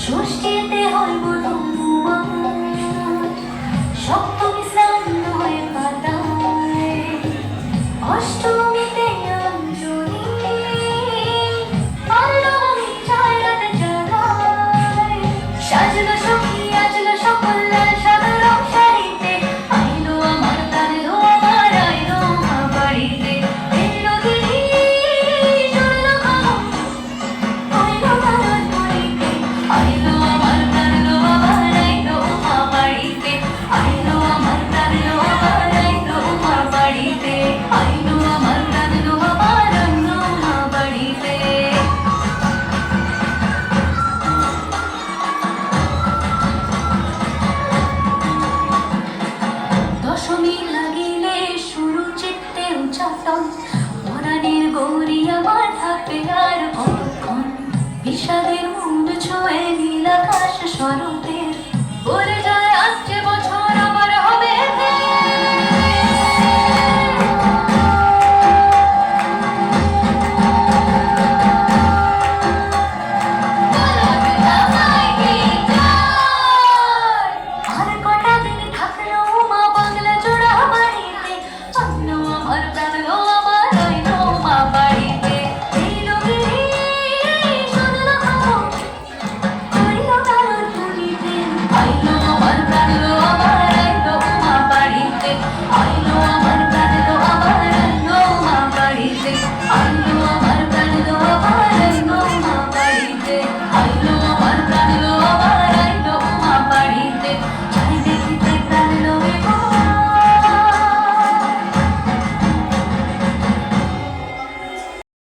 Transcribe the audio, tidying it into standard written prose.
ষষ্ঠীতে হইব তোমার সপ্তমী স্নান হয়ে কাটায় অষ্টমীতে অঞ্জলি আর নবমী চায় রাত জাগায় সাজলো সখী আজলো সকল লাল সাদা রং শাড়িতে আইলো আমার কাঁদলো আমার আইলো মা বাড়িতে এলো দিদি শুনলো খবর আইলো ভারত বাড়িতে আইলো আমার কাঁদলো আবার আইলো মা বাড়িতে আইলো আমার কাঁদলো আবার আইলো মা বাড়িতে আইলো আমার কাঁদলো আবার আইলো মা বাড়িতে দশমী লাগিলে শুরু চিত্তে উচ্চাটন পরাণের গৌরী আমার থাকবে আর কতক্ষণ বিষাদের মুড ছুঁয়ে নীল আকাশ শরতের বলে যায় আসছে বছর আবার হবে আর কটা দিন থাকলো মা বাংলা জোড়া বাড়িতে আইলো আমার কাঁদলো আবার আইলো মা বাড়িতে এলো গিরি শুনলো খবর আইলো ভারত বাড়িতে আইলো আমার কাঁদলো আবার আইলো মা বাড়িতে আইলো আমার কাঁদলো আবার আইলো মা বাড়িতে আইলো আমার কাঁদলো আবার আইলো মা বাড়িতে আইলো আমার কাঁদলো